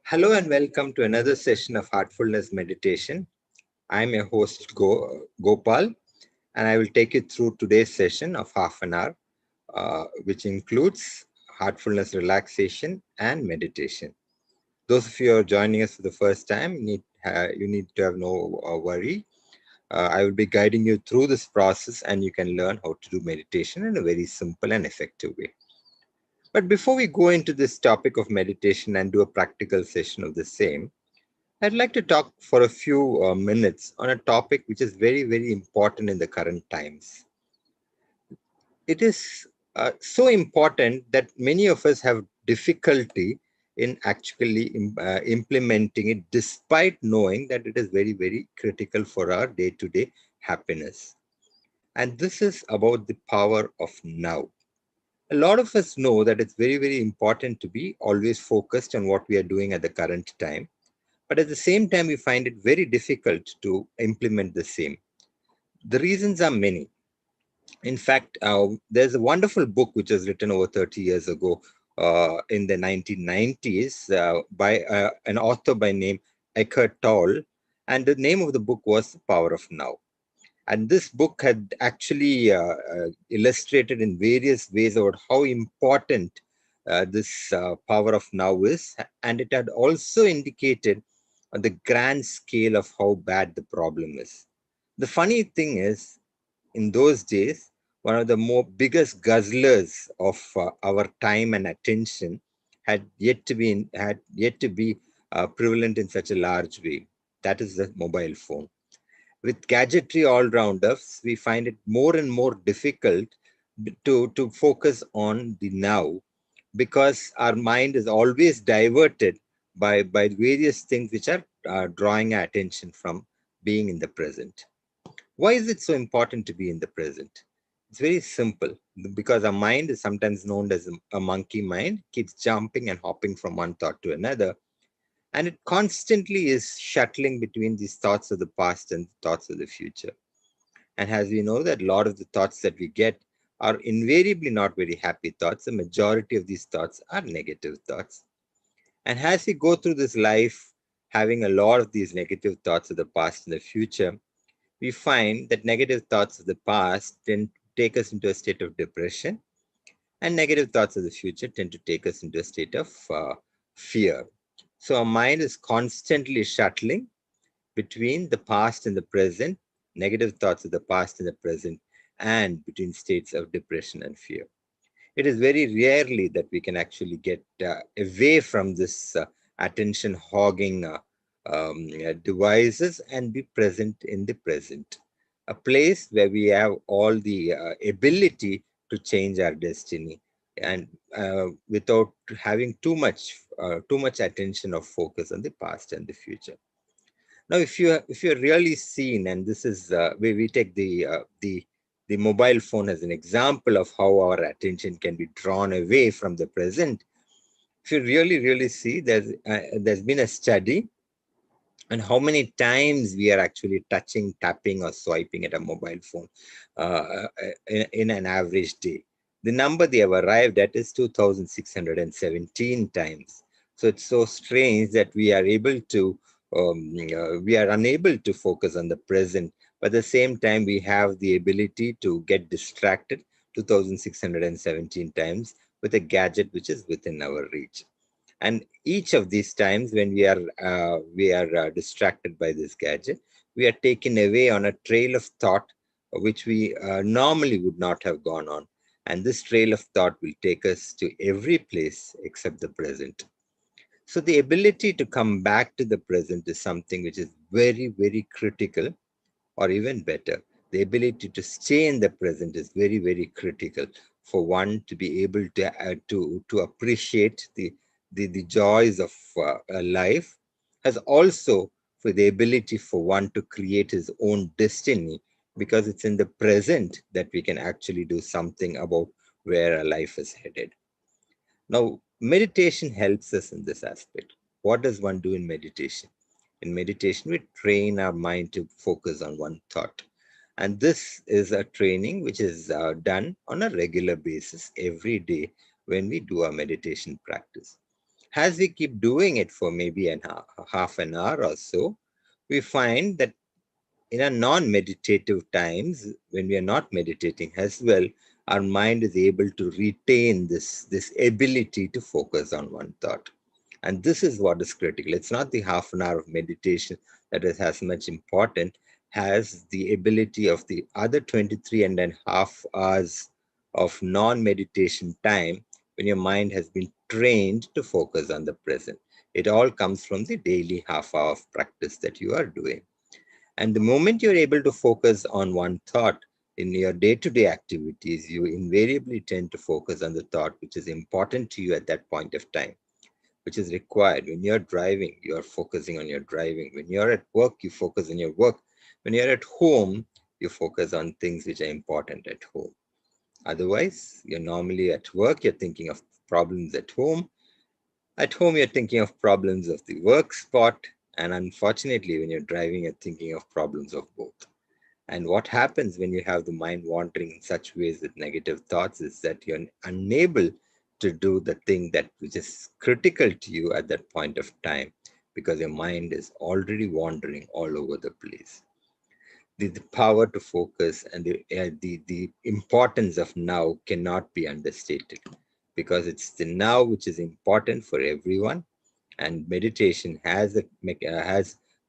Hello and welcome to another session of Heartfulness Meditation. I'm your host Gopal, and I will take you through today's session of half an hour, which includes heartfulness relaxation and meditation. Those of you who are joining us for the first time, you need to have no worry. I will be guiding you through this process, and you can learn how to do meditation in a very simple and effective way. But before we go into this topic of meditation and do a practical session of the same, I'd like to talk for a few minutes on a topic which is very, very important in the current times. It is so important that many of us have difficulty in actually implementing it, despite knowing that it is very, very critical for our day to day happiness. And this is about the power of now. A lot of us know that it's very, very important to be always focused on what we are doing at the current time. But at the same time, we find it very difficult to implement the same. The reasons are many. In fact, there's a wonderful book which was written over 30 years ago in the 1990s by an author by name Eckhart Tolle. And the name of the book was The Power of Now. And this book had actually illustrated in various ways about how important this power of now is. And it had also indicated on the grand scale of how bad the problem is. The funny thing is, in those days, one of the more biggest guzzlers of our time and attention had yet to be prevalent in such a large way. That is the mobile phone. With gadgetry all round us, we find it more and more difficult to focus on the now, because our mind is always diverted by various things which are drawing our attention from being in the present. Why is it so important to be in the present? It's very simple, because our mind is sometimes known as a monkey mind, keeps jumping and hopping from one thought to another, and it constantly is shuttling between these thoughts of the past and thoughts of the future. And as we know that a lot of the thoughts that we get are invariably not very happy thoughts, the majority of these thoughts are negative thoughts. And as we go through this life, having a lot of these negative thoughts of the past and the future, we find that negative thoughts of the past tend to take us into a state of depression, and negative thoughts of the future tend to take us into a state of fear. So our mind is constantly shuttling between the past and the present, negative thoughts of the past and the present, and between states of depression and fear. It is very rarely that we can actually get away from this attention hogging devices and be present in the present, a place where we have all the ability to change our destiny, and without having too much attention or focus on the past and the future. Now, if you're really seen, and this is where we take the mobile phone as an example of how our attention can be drawn away from the present. If you really see, there's been a study on how many times we are actually touching, tapping, or swiping at a mobile phone in an average day. The number they have arrived at is 2,617 times. So it's so strange that we are unable to focus on the present, but at the same time, we have the ability to get distracted 2,617 times with a gadget which is within our reach. And each of these times when we are distracted by this gadget, we are taken away on a trail of thought which we normally would not have gone on. And this trail of thought will take us to every place except the present. So the ability to come back to the present is something which is very, very critical, or even better, the ability to stay in the present is very, very critical for one to be able to appreciate the joys of life, as also for the ability for one to create his own destiny, because it's in the present that we can actually do something about where our life is headed. Now, meditation helps us in this aspect. What does one do in meditation? In meditation, we train our mind to focus on one thought. And this is a training which is done on a regular basis every day when we do our meditation practice. As we keep doing it for maybe half an hour or so, we find that in our non-meditative times, when we are not meditating as well, our mind is able to retain this ability to focus on one thought. And this is what is critical. It's not the half an hour of meditation that is as much important as the ability of the other 23 and a half hours of non-meditation time when your mind has been trained to focus on the present. It all comes from the daily half hour of practice that you are doing. And the moment you're able to focus on one thought in your day to day activities, you invariably tend to focus on the thought which is important to you at that point of time, which is required. When you're driving, you're focusing on your driving. When you're at work, you focus on your work. When you're at home, you focus on things which are important at home. Otherwise, you're normally at work, you're thinking of problems at home. At home, you're thinking of problems of the work spot. And unfortunately, when you're driving, you're thinking of problems of both. And what happens when you have the mind wandering in such ways with negative thoughts is that you're unable to do the thing that which is critical to you at that point of time because your mind is already wandering all over the place. The power to focus and the importance of now cannot be understated because it's the now which is important for everyone, and meditation has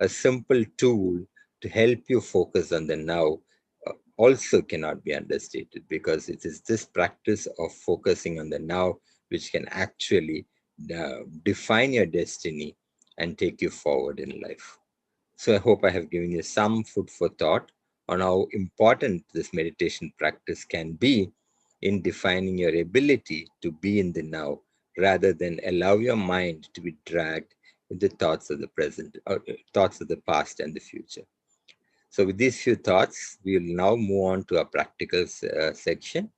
a simple tool to help you focus on the now, also cannot be understated because it is this practice of focusing on the now which can actually define your destiny and take you forward in life. So I hope I have given you some food for thought on how important this meditation practice can be in defining your ability to be in the now rather than allow your mind to be dragged into thoughts of the present or thoughts of the past and the future. So with these few thoughts, we will now move on to our practical section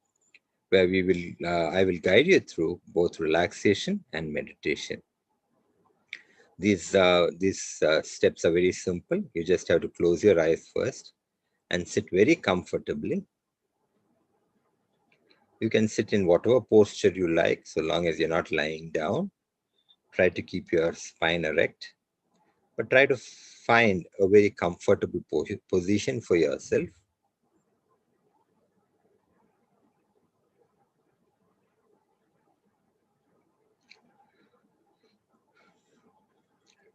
where I will guide you through both relaxation and meditation. These steps are very simple. You just have to close your eyes first and sit very comfortably. You can sit in whatever posture you like, so long as you're not lying down. Try to keep your spine erect, but try to find a very comfortable position for yourself.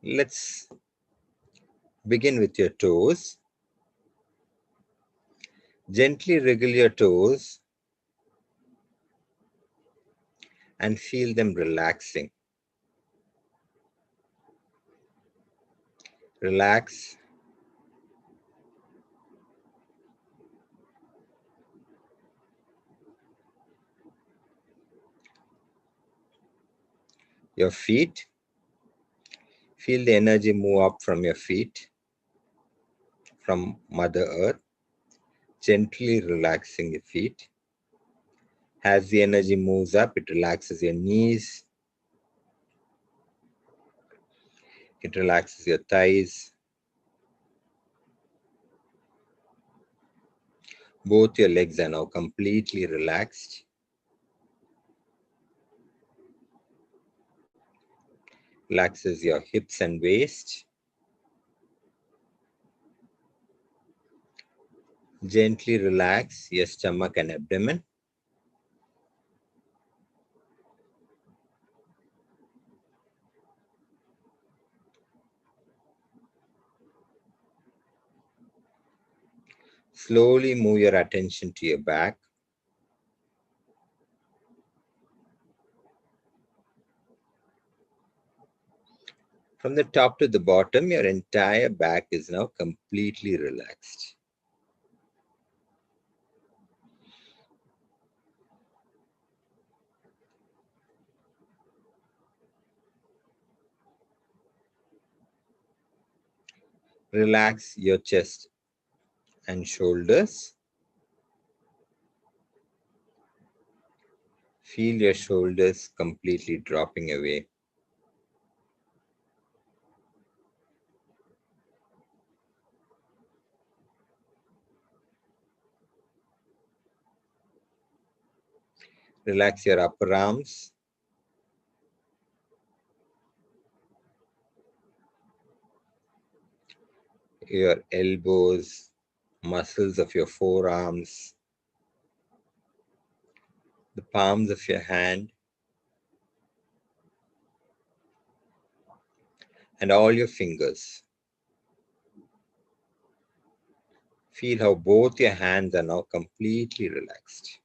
Let's begin with your toes. Gently wriggle your toes and feel them relaxing. Relax your feet. Feel the energy move up from your feet, from Mother Earth, gently relaxing your feet. As the energy moves up, it relaxes your knees, it relaxes your thighs. Both your legs are now completely relaxed. Relaxes your hips and waist. Gently relax your stomach and abdomen. Slowly move your attention to your back. From the top to the bottom, your entire back is now completely relaxed. Relax your chest and shoulders. Feel your shoulders completely dropping away. Relax your upper arms. your elbows, muscles of your forearms, the palms of your hand, and all your fingers. Feel how both your hands are now completely relaxed.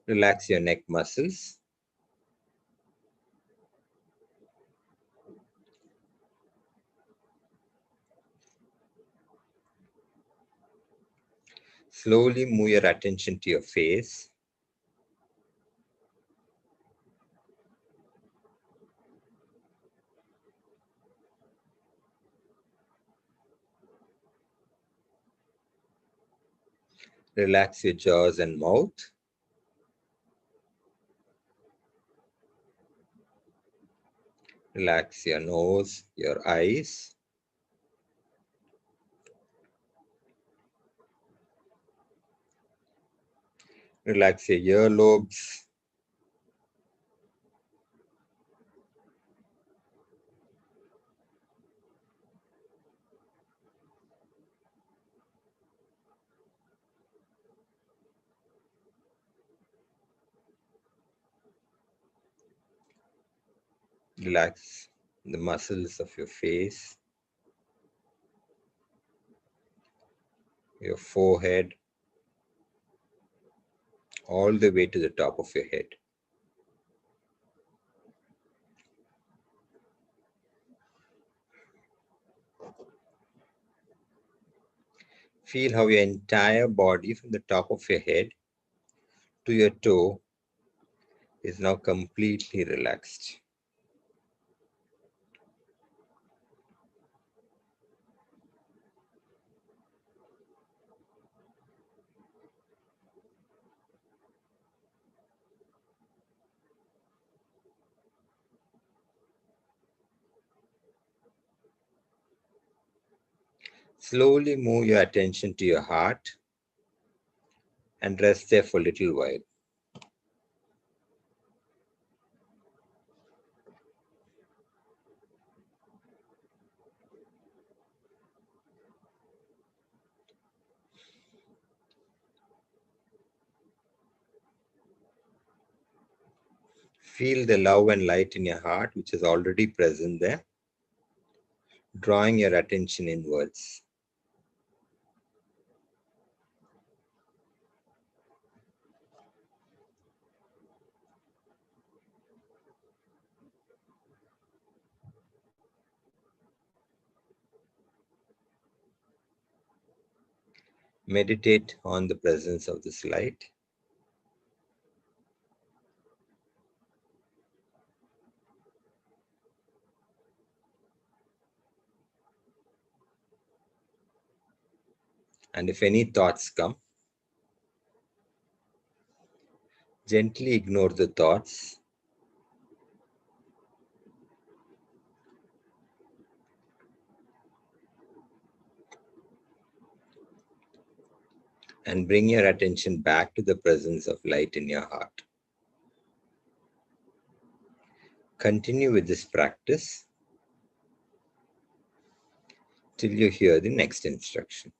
Relax your neck muscles. Slowly move your attention to your face. Relax your jaws and mouth. Relax your nose, your eyes. Relax your earlobes. Relax the muscles of your face, your forehead, all the way to the top of your head. Feel how your entire body from the top of your head to your toe is now completely relaxed. Slowly move your attention to your heart and rest there for a little while. Feel the love and light in your heart, which is already present there, drawing your attention inwards. Meditate on the presence of this light. And if any thoughts come, gently ignore the thoughts and bring your attention back to the presence of light in your heart. Continue with this practice till you hear the next instruction.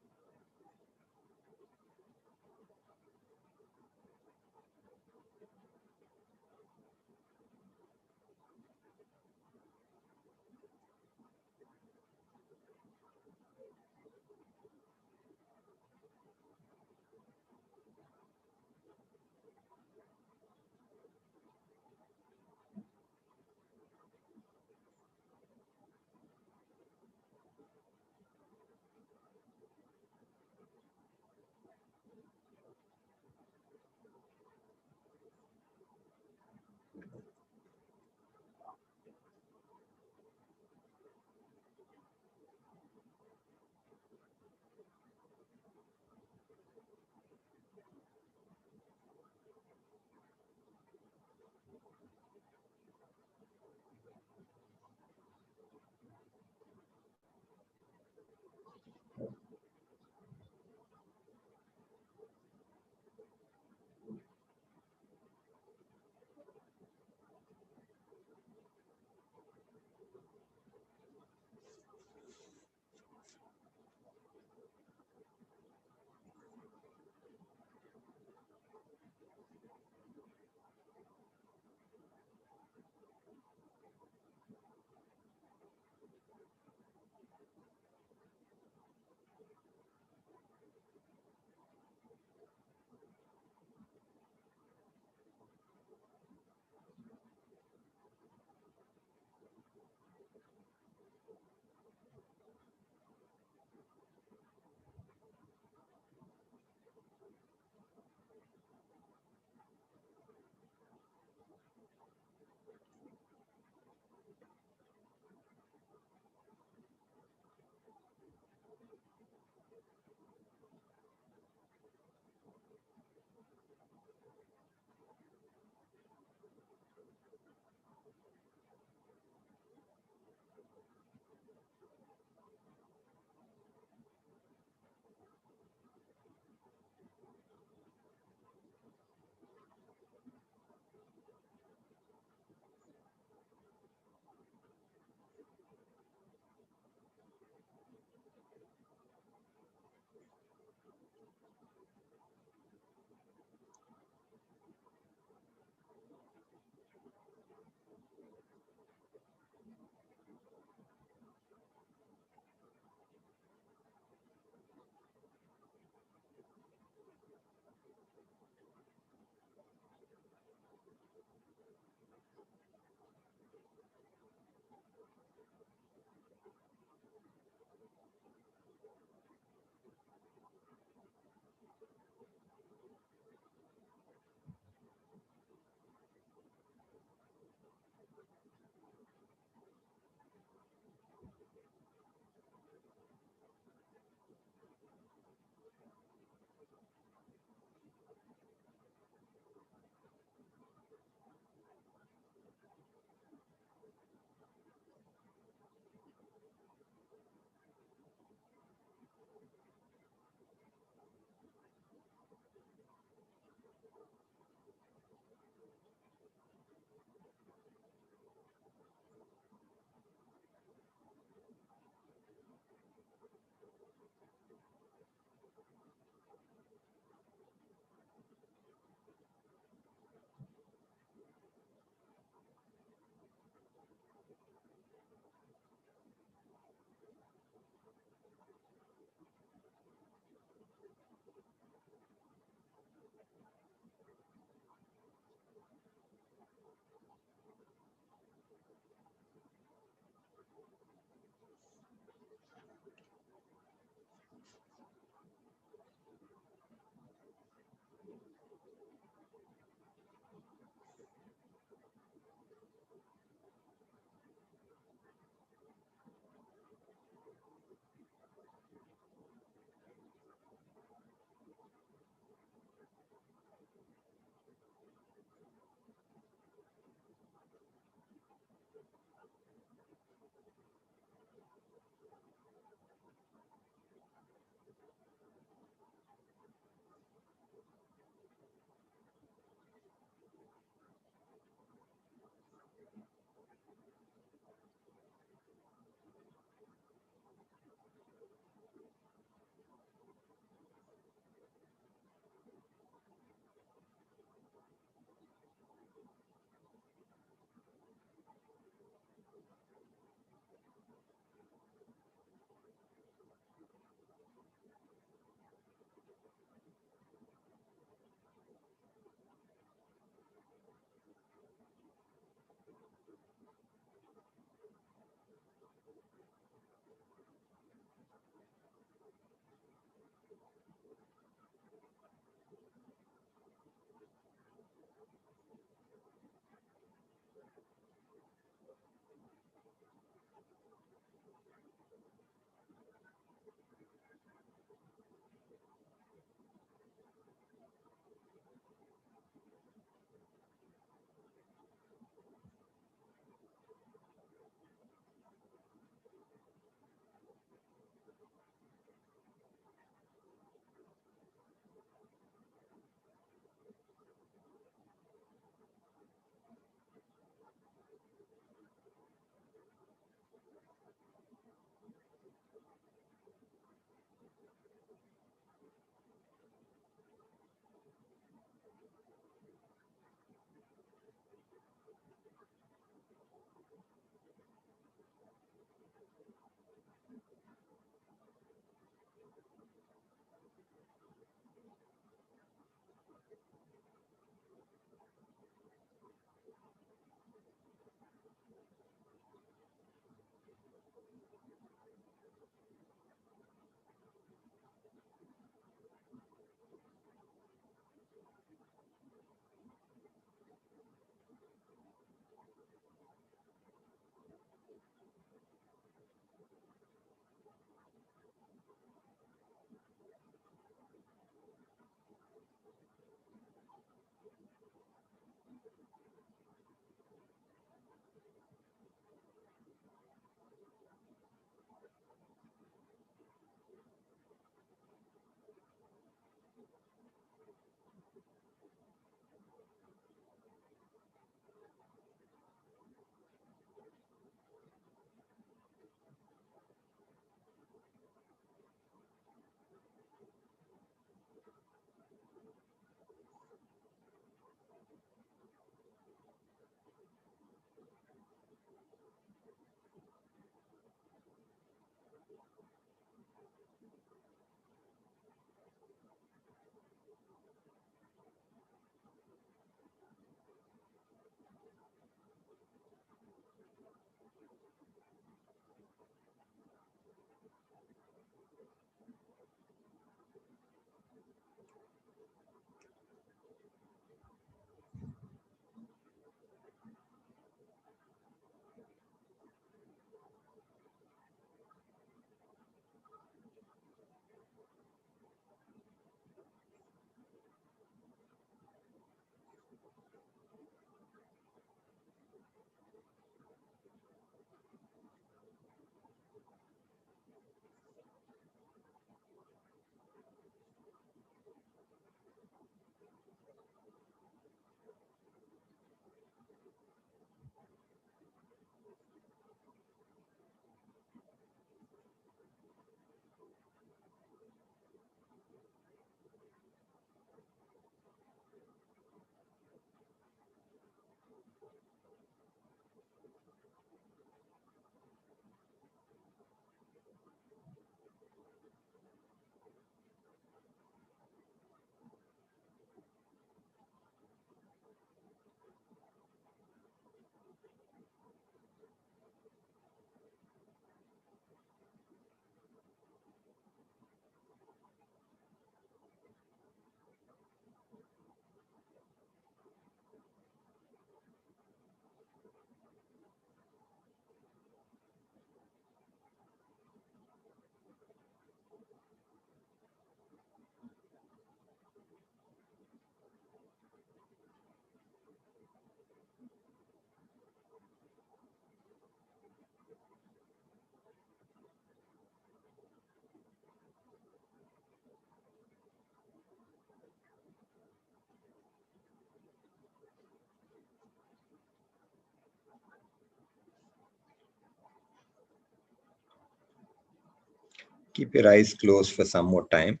Keep your eyes closed for some more time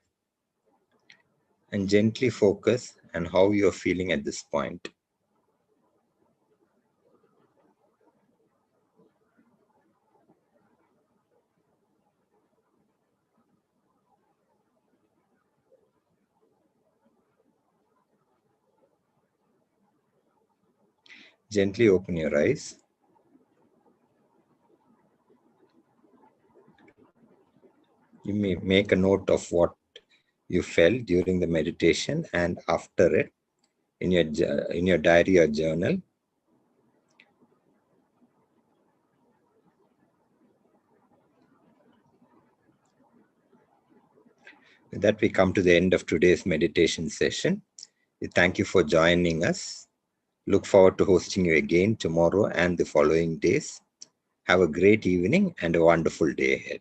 and gently focus on how you're feeling at this point. Gently open your eyes. You may make a note of what you felt during the meditation and after it in your diary or journal. With that, we come to the end of today's meditation session. We thank you for joining us. Look forward to hosting you again tomorrow and the following days. Have a great evening and a wonderful day ahead.